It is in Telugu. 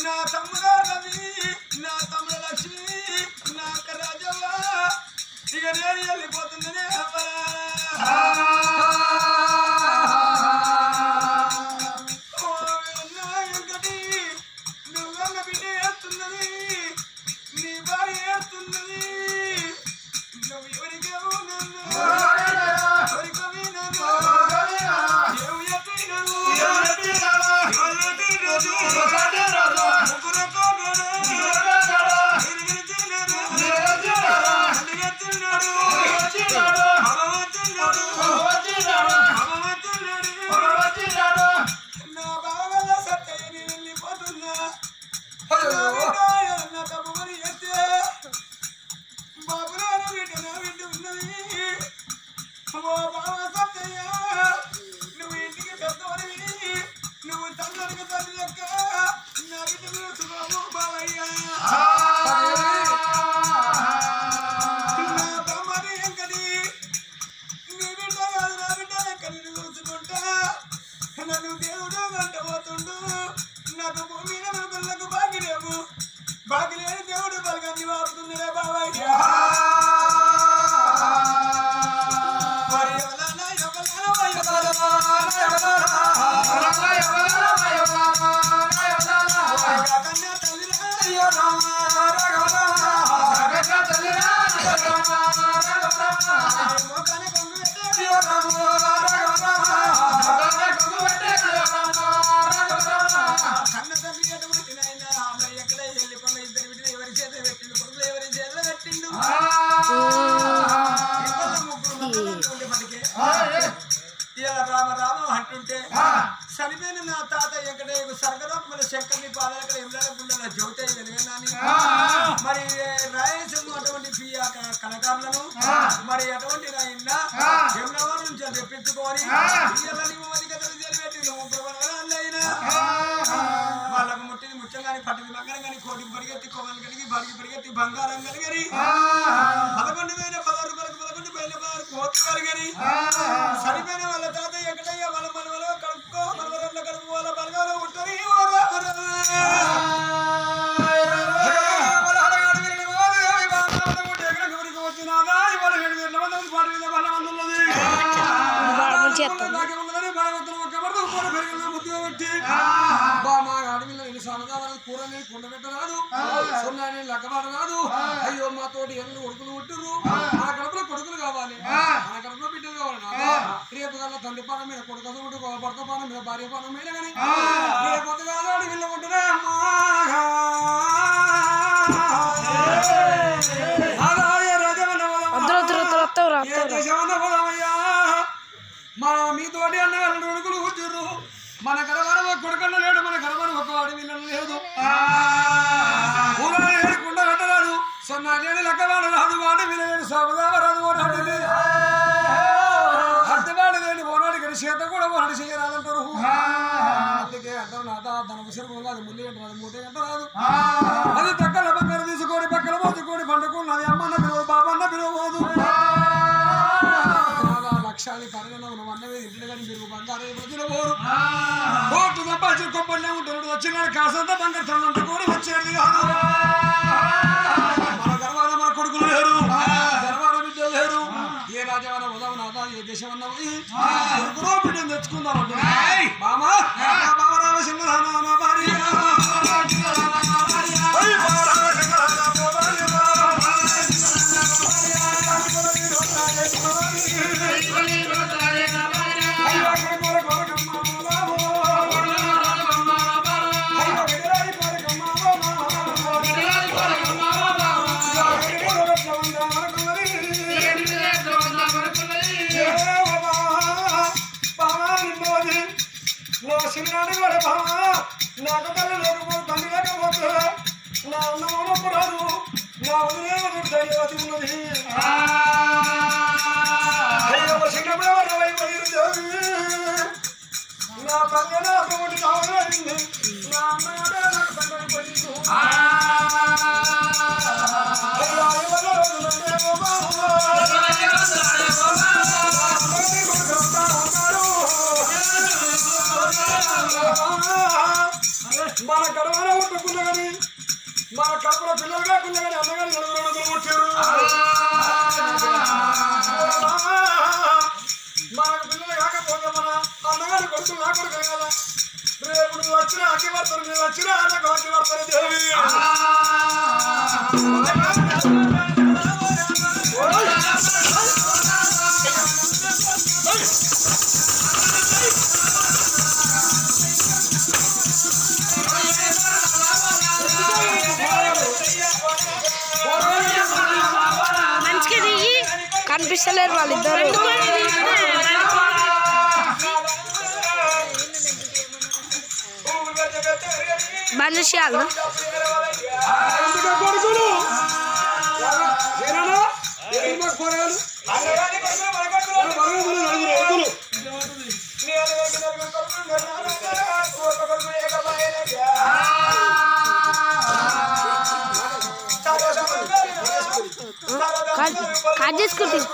నా తమ్ముడా రవి నా తమ్ముడు లక్ష్మి నా రాజవ్వ ఇక నేను వెళ్ళిపోతుందనే వెంకటి నువ్వన్న బిడ్డ ఏడుతున్నది నీ భార్య ఏడుతున్నది నువ్వు ఎవరికి నువ్వు ఇంటికి పెద్దవాడివి నువ్వు తండ్రికి తల్లి లెక్క నా బిడ్డ బావయ్యా నా తమ్మని ఎంకని నీ బిడ్డ కాదు నా బిడ్డ లెక్కని చూసుకుంటా నన్ను దేవుడు గంట పోతుండు నాకు భూమి నమ్మకలకు బాగిలేము బాగిలేని దేవుడు బలగాన్ని వాడుతుందిరే బావయ్యా కన్న తల్లి ఎటువంటి ఎక్కడ వెళ్ళి పండు ఇద్దరు బిడ్డలు ఎవరి చేతులు పెట్టిండు కొడుకులు ఎవరి చేతులు పెట్టిండు ముగ్గురు పడికే ఇలా రామ రామ అంటుంటే చనిపోయిన నా తాత ఎక్కడ సర్గలోకముల శంకర్ని పాలక్కడ ఎమ్మెల్యే గుండెల జ్యోతి వెలుగన్నాని మరి రాయలసీమ అటువంటి కళాకారులను మరి అటువంటి రాయినా ఎమ్మెల్యే నుంచి తెప్పించుకొని వాళ్ళకు ముట్టింది ముత్యం కానీ పట్టింది బంగారం కానీ కోటికి పరిగెత్తి కొమ్మలు కలిగి బడికి పరిగెత్తి బంగారం కలిగని 11,000 కోట్లు కలిగని సరిపోయిన వాళ్ళ తాత ఎక్కడయ్యా వాళ్ళ మనవలో కడుక్కో మనవరంలో కడుపు వాళ్ళ బలగాలో ఉంటుంది కూరని కొండబెట్టరాదు సున్నాని లెక్కబడరాదు అయ్యో మా తోటి ఎన్ని కొడుకులు పుట్టిర్రు మన కడుపులో కొడుకులు కావాలి మన కడుపులో బిడ్డలు కావాలి రేపు గల తండ్రి పానం మీద కొడుకు భర్త పానం మీద భార్య పానం మీద కానీ రేపు అడవిలో ఉంటున్నా మన మీతోటి అన్న కొడుకులు కూర్చుర్రు మన గర్భాన కొడుకన్న లేడు మన గర్భాన ఒక అడవిలో లేదు ఊళ్ళో ఏడుకుండా కట్టరాదు సొన్నాడు లెక్కవాడు రాదు వాడు విలేడు సముదావరాదు ఓనాడు అర్థవాడు లేని ఓనాడు కానీ చేత కూడా ఓనాడు చేయరాదంటారు అందుకే అంటారు నాట తన ఉసిరు అది ముల్లి అంటారు మూటే అంటారు అది తక్కల పక్కన తీసుకోడి పక్కన పోతుకోడి పండుకున్నది అమ్మన్న పిలువ బాబన్న పిలువబోదు లక్షాది పరిగణం అన్నవే ఇంట్లో కానీ మీరు బంగారు ప్రజలు పోరు కోర్టు సంపాదించిన కొబ్బరినే ఉంటాడు వచ్చినాడు కాసంతా బంగారు తనంతా కూడా వచ్చేది కాదు మన గర్వాన మన కొడుకులు లేరు గర్వాన బిడ్డలు లేరు ఏ రాజవన ఉదవనాథ ఏ దేశమన్నా కొడుకులో బిడ్డను తెచ్చుకుందామంటే మామా బావ రామసింహ భార్య నాకు తల్లి లేకపోతే తండ్రి లేకపోతే నా ఉన్నప్పుడు రాదు నా ఉదయం ధైర్యవతి ఉన్నది అయ్యో చిన్నప్పుడు వైపోయింది నా తల్లి నాకు కావాలండి నా అన్నగారు నాకు తండ్రి పోయింది మన గడవన ఉంటుకున్నా కానీ మన కడుపులో పిల్లలు కాకుండా కానీ అన్నగారు నలుగురు పుట్టారు మనకు పిల్లలు కాకపోతే మన అన్నగారి కొడుకులు నా కొడుకు కదా రేపు నువ్వు వచ్చిన అగ్గి పడతారు నేను వచ్చిన నాకు అగ్గి పడతారు దేవి కనిపిస్తలేరు వాళ్ళిద్దరు మనుష్యాలు కట్ చేసుకుంటుంది